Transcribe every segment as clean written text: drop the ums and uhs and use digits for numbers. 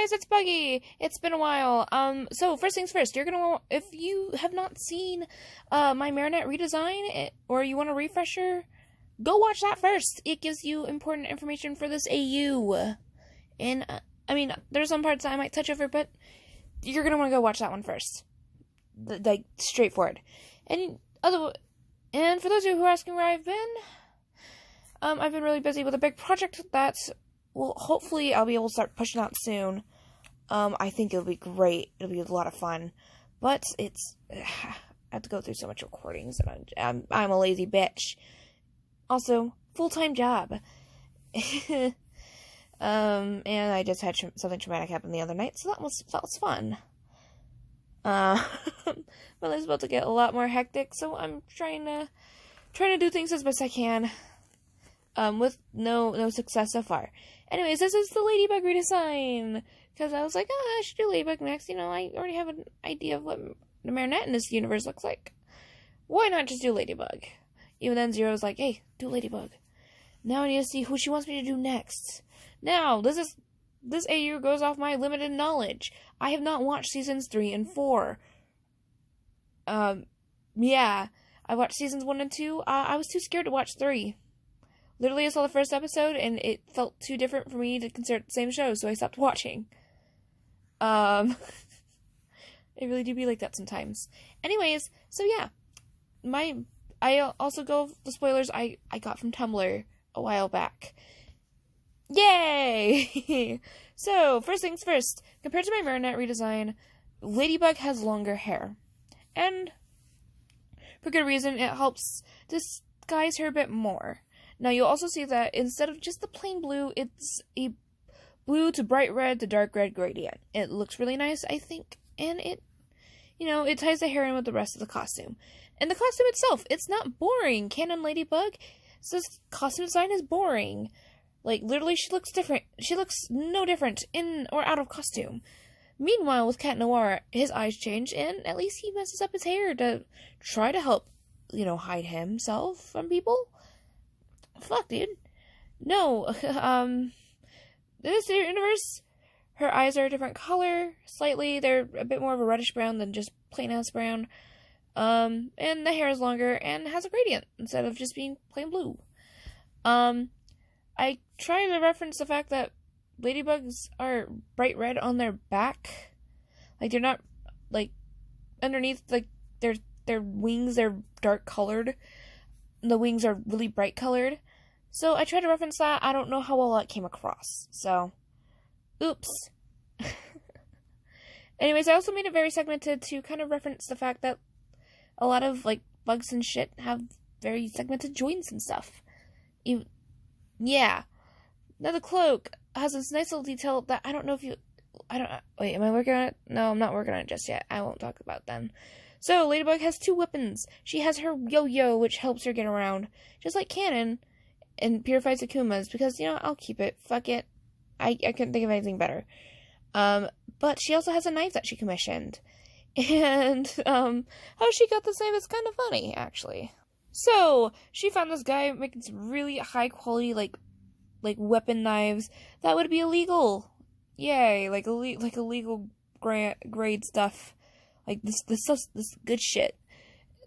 guys, it's Buggy. It's been a while. So first things first, if you have not seen my Marinette redesign, or you want a refresher, go watch that first. It gives you important information for this AU. And I mean, there's some parts that I might touch over, but you're gonna want to go watch that one first. Like, straightforward. And for those of you who are asking where I've been really busy with a big project that will hopefully I'll be able to start pushing out soon. I think it'll be great. It'll be a lot of fun. But I have to go through so much recordings, and I'm a lazy bitch. Also, full-time job. And I just had something traumatic happen the other night, so that was fun. My life's about to get a lot more hectic, so I'm trying to do things as best I can. With no success so far. Anyways, this is the Ladybug redesign, because I was like, I should do Ladybug next. You know, I already have an idea of what the Marinette in this universe looks like. Why not just do Ladybug? Even then, Zero was like, hey, do Ladybug. Now I need to see who she wants me to do next. Now, this AU goes off my limited knowledge. I have not watched seasons 3 and 4. Yeah, I watched seasons 1 and 2. I was too scared to watch 3. Literally, I saw the first episode, and it felt too different for me to consider it the same show, so I stopped watching. It really do be like that sometimes. Anyways, so yeah. I also go the spoilers I got from Tumblr a while back. Yay! So, first things first. Compared to my Marinette redesign, Ladybug has longer hair. And, for good reason, it helps disguise her a bit more. Now, you'll also see that instead of just the plain blue, it's a blue to bright red to dark red gradient. It looks really nice, I think, and it ties the hair in with the rest of the costume. And the costume itself, it's not boring. Canon Ladybug says costume design is boring. Like, literally, she looks different. She looks no different in or out of costume. Meanwhile, with Chat Noir, his eyes change, and at least he messes up his hair to try to help, hide himself from people. Fuck, dude. No, in this universe, her eyes are a different color, slightly. They're a bit more of a reddish brown than just plain-ass brown. And the hair is longer and has a gradient instead of just being plain blue. I try to reference the fact that ladybugs are bright red on their back. Like, they're not, like, underneath, like, their wings, they're dark colored. The wings are really bright colored. So I tried to reference that. I don't know how well that came across. So, oops. Anyways, I also made it very segmented to kind of reference the fact that a lot of, like, bugs and shit have very segmented joints and stuff. Yeah. Now the cloak has this nice little detail that I don't know if wait, am I working on it? No, I'm not working on it just yet. I won't talk about them. So, Ladybug has 2 weapons. She has her yo-yo, which helps her get around, just like Canon, and purifies Akuma's, because, I'll keep it. Fuck it. I couldn't think of anything better. But she also has a knife that she commissioned. And, how she got this knife is kind of funny, actually. So, she found this guy making some really high-quality, like weapon knives that would be illegal. Yay, like illegal grade stuff. Like, this good shit.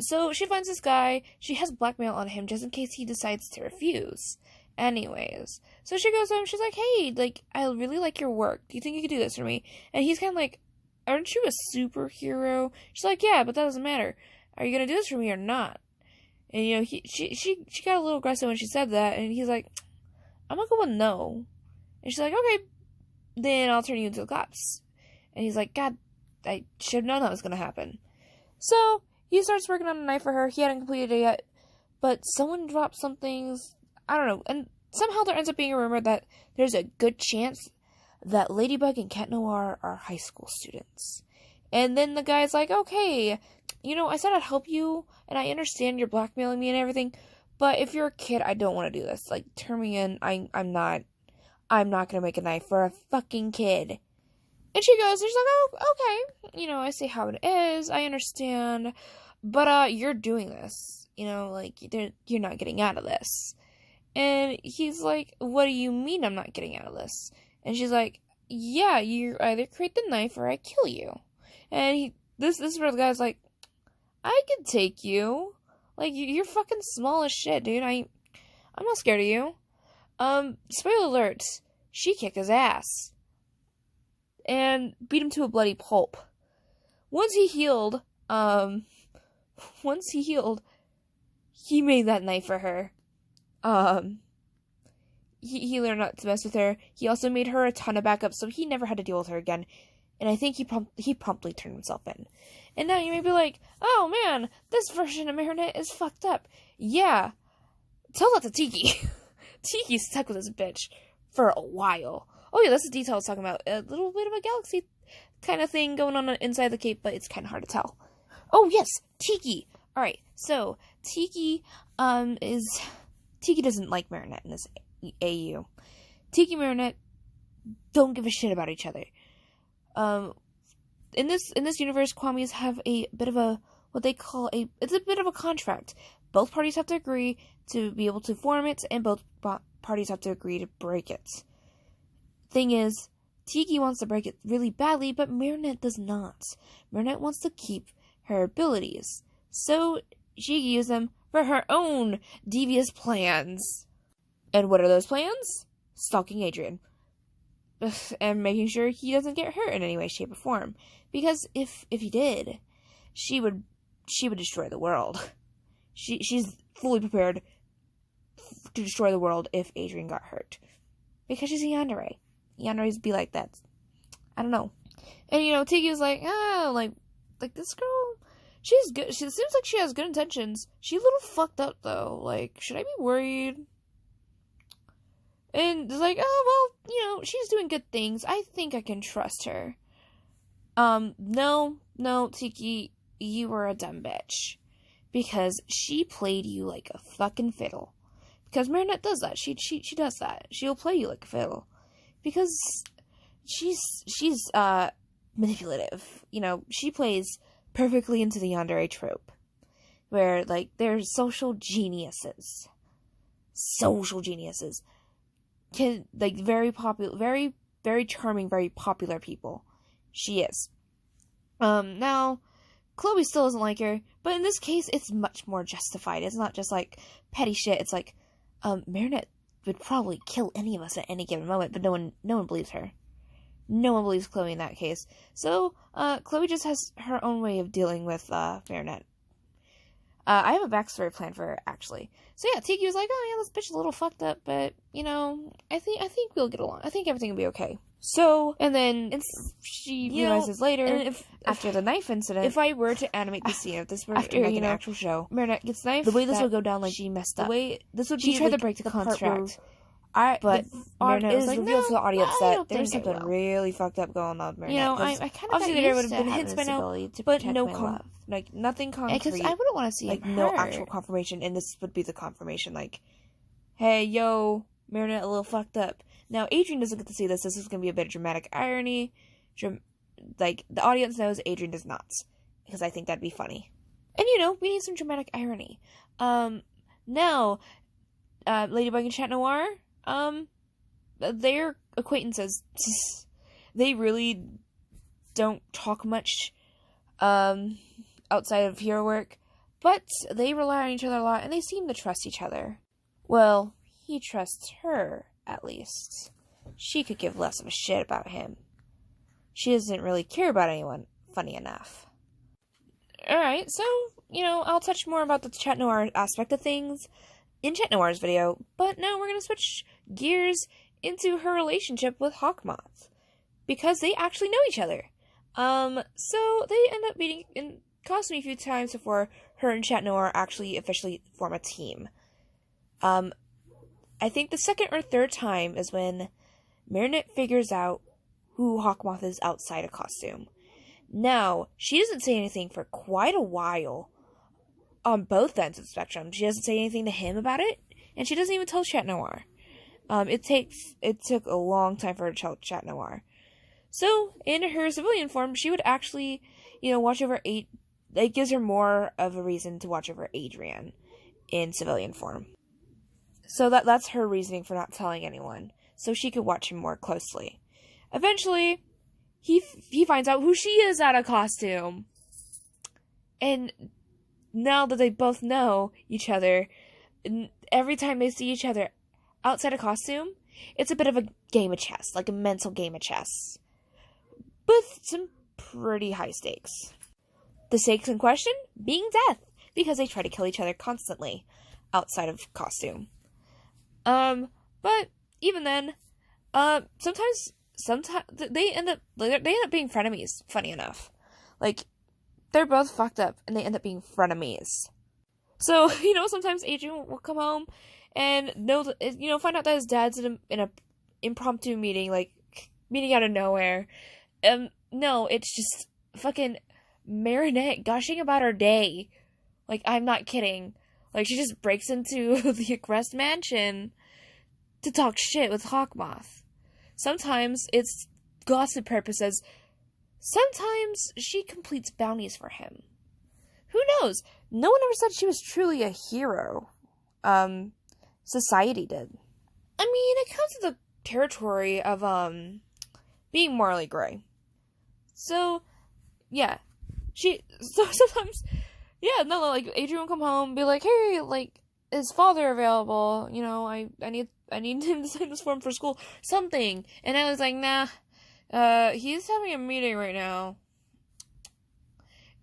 So, she finds this guy. She has blackmail on him just in case he decides to refuse. Anyways. So, she goes to him. She's like, hey, like, I really like your work. Do you think you could do this for me? And he's kind of like, aren't you a superhero? She's like, yeah, but that doesn't matter. Are you going to do this for me or not? And, she got a little aggressive when she said that. And he's like, I'm going to go with no. And she's like, okay, then I'll turn you into the cops. And he's like, God, I should have known that was going to happen. So, he starts working on a knife for her. He hadn't completed it yet. But someone dropped some things. I don't know. And somehow there ends up being a rumor that there's a good chance that Ladybug and Chat Noir are high school students. And then the guy's like, okay, I said I'd help you. And I understand you're blackmailing me and everything. But if you're a kid, I don't want to do this. Like, turn me in. I'm not going to make a knife for a fucking kid. And she goes, and she's like, oh, okay. I say how it is. I understand. But, you're doing this. Like, you're not getting out of this. And he's like, what do you mean I'm not getting out of this? And she's like, yeah, you either create the knife or I kill you. And this is where the guy's like, I can take you. Like, you're fucking small as shit, dude. I'm not scared of you. Spoiler alert, she kicked his ass. And beat him to a bloody pulp. Once he healed, he made that knife for her. He learned not to mess with her. He also made her a ton of backups, so he never had to deal with her again. And I think he promptly turned himself in. And now you may be like, oh man, this version of Marinette is fucked up. Yeah. Tell that to Tikki. Tiki's stuck with this bitch for a while. Oh yeah, that's the detail I was talking about. A little bit of a galaxy kind of thing going on inside the cape, but it's kind of hard to tell. Oh yes, Tikki. Alright, so Tikki doesn't like Marinette in this AU. Tikki and Marinette don't give a shit about each other. In this universe, Kwamis have a bit of a it's a bit of a contract. Both parties have to agree to be able to form it, and both parties have to agree to break it. Thing is, Tikki wants to break it really badly, but Marinette does not. Marinette wants to keep her abilities, so she can use them for her own devious plans. And what are those plans? Stalking Adrian. And making sure he doesn't get hurt in any way, shape, or form. Because if he did, she would destroy the world. She's fully prepared to destroy the world if Adrien got hurt. Because she's a yandere. Yanderes be like that. I don't know. And Tikki was like, like this girl, she's good. She seems like she has good intentions. She's a little fucked up though. Like, should I be worried? And it's like, oh, well, she's doing good things. I think I can trust her. No, Tikki, you were a dumb bitch. Because she played you like a fucking fiddle. Because Marinette does that. She does that. She'll play you like a fiddle. Because she's manipulative. She plays perfectly into the yandere trope. Where, like, they're social geniuses. Can, like, very popular, very, very charming, very popular people. She is. Now, Chloe still doesn't like her, but in this case, it's much more justified. It's not just, like, petty shit. It's like, Marinette would probably kill any of us at any given moment, but no one believes her. No one believes Chloe in that case. So, Chloe just has her own way of dealing with, Marinette. I have a backstory plan for her, actually. So yeah, Tikki was like, oh yeah, this bitch is a little fucked up, but, I think we'll get along. I think everything will be okay. So, and then she realizes later, after the knife incident, if I were to animate the scene, if this were after, like, an actual show, Marinette gets knifed, the way this would go down, like, she messed up. The way this would be, she tried to break the contract. But Marinette was like, revealed to the audience that there's something really fucked up going on with Marinette. I kind of obviously there would have been hints by now, but no like, nothing concrete. Because I wouldn't want to see, like, no actual confirmation, and this would be the confirmation, like, hey, yo, Marinette a little fucked up. Now, Adrien doesn't get to see this. This is going to be a bit of dramatic irony. Like, the audience knows, Adrien does not. Because I think that'd be funny. And, we need some dramatic irony. Now, Ladybug and Chat Noir, they're acquaintances. They really don't talk much, outside of hero work. But they rely on each other a lot, and they seem to trust each other. Well, he trusts her, at least. She could give less of a shit about him. She doesn't really care about anyone, funny enough. Alright, so, I'll touch more about the Chat Noir aspect of things in Chat Noir's video, but now we're going to switch gears into her relationship with Hawkmoth. Because they actually know each other. So they end up meeting in costume a few times before her and Chat Noir actually officially form a team. I think the second or third time is when Marinette figures out who Hawkmoth is outside a costume. Now, she doesn't say anything for quite a while on both ends of the spectrum. She doesn't say anything to him about it, and she doesn't even tell Chat Noir. It took a long time for her to tell Chat Noir. So, in her civilian form, she would actually, watch over it gives her more of a reason to watch over Adrian in civilian form. So that's her reasoning for not telling anyone, so she could watch him more closely. Eventually, he finds out who she is out of costume. And now that they both know each other, every time they see each other outside of costume, it's a bit of a game of chess, like a mental game of chess. With some pretty high stakes. The stakes in question being death, because they try to kill each other constantly outside of costume. But even then, sometimes they end up being frenemies, funny enough. Like, they're both fucked up, and they end up being frenemies. So, sometimes Adrien will come home and find out that his dad's in a impromptu meeting, like, meeting out of nowhere. No, it's just fucking Marinette gushing about her day. Like, I'm not kidding. Like, she just breaks into the Agrest mansion to talk shit with Hawkmoth. Sometimes it's gossip purposes. Sometimes she completes bounties for him. Who knows? No one ever said she was truly a hero. Society did. I mean, it comes to the territory of, being morally gray. So, yeah. So sometimes, yeah, no, like, Adrien will come home and be like, hey, like, is father available? I need him to sign this form for school. Something. And I was like, nah, he's having a meeting right now.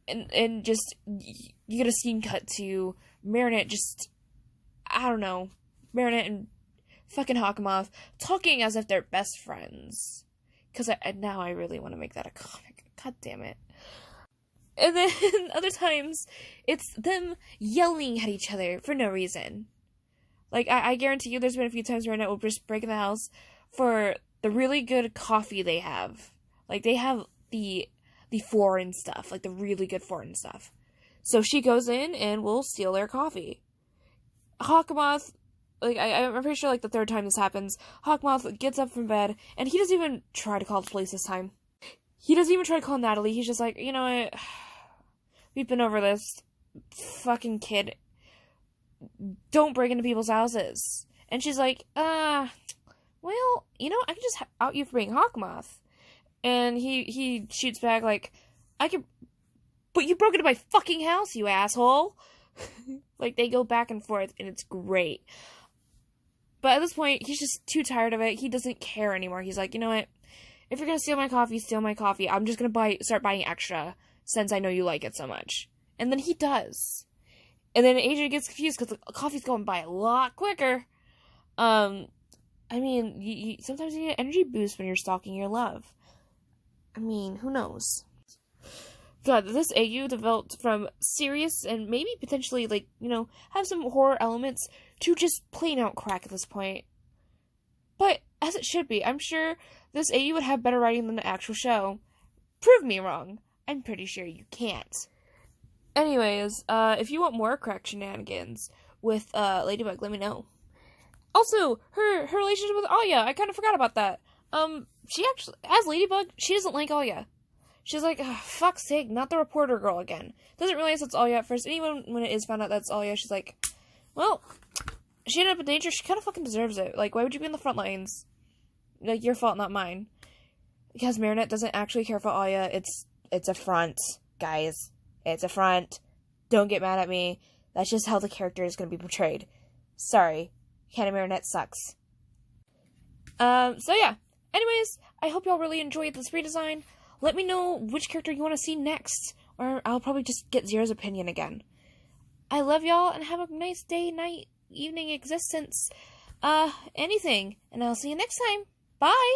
And just, you get a scene cut to Marinette just, I don't know, Marinette and fucking Hawkmoth talking as if they're best friends. Because now I really want to make that a comic. God damn it. And then other times, it's them yelling at each other for no reason. Like, I guarantee you there's been a few times where Marinette will just break in the house for the really good coffee they have. Like, they have the foreign stuff, like the really good foreign stuff. So she goes in and will steal their coffee. Hawkmoth, like, I'm pretty sure, like, the third time this happens, Hawkmoth gets up from bed, and he doesn't even try to call the police this time. He doesn't even try to call Natalie. He's just like, you know what? We've been over this. Fucking kid. Don't break into people's houses. And she's like, well, I can just out you for being Hawkmoth. And he shoots back like, but you broke into my fucking house, you asshole. Like, they go back and forth, and it's great. But at this point, he's just too tired of it. He doesn't care anymore. He's like, you know what? If you're gonna steal my coffee. I'm just gonna start buying extra, since I know you like it so much. And then he does. And then Adrian gets confused, because the coffee's going by a lot quicker. I mean, sometimes you need an energy boost when you're stalking your love. I mean, who knows? God, this AU developed from serious and maybe potentially, like, have some horror elements to just plain out crack at this point. But, as it should be, I'm sure this AU would have better writing than the actual show. Prove me wrong. I'm pretty sure you can't. Anyways, if you want more crack shenanigans with Ladybug, let me know. Also, her relationship with Alya, I kind of forgot about that. She actually, as Ladybug, she doesn't like Alya. She's like, fuck's sake, not the reporter girl again. Doesn't realize it's Alya at first. And even when it is found out that's Alya, she's like, well, she ended up in danger. She kind of fucking deserves it. Like, why would you be in the front lines? Like, your fault, not mine. Because Marinette doesn't actually care for Alya. It's a front, guys. It's a front. Don't get mad at me. That's just how the character is going to be portrayed. Sorry. Canon Marinette sucks. So yeah. Anyways, I hope y'all really enjoyed this redesign. Let me know which character you want to see next, or I'll probably just get Zero's opinion again. I love y'all, and have a nice day, night, evening existence. Anything. And I'll see you next time. Bye!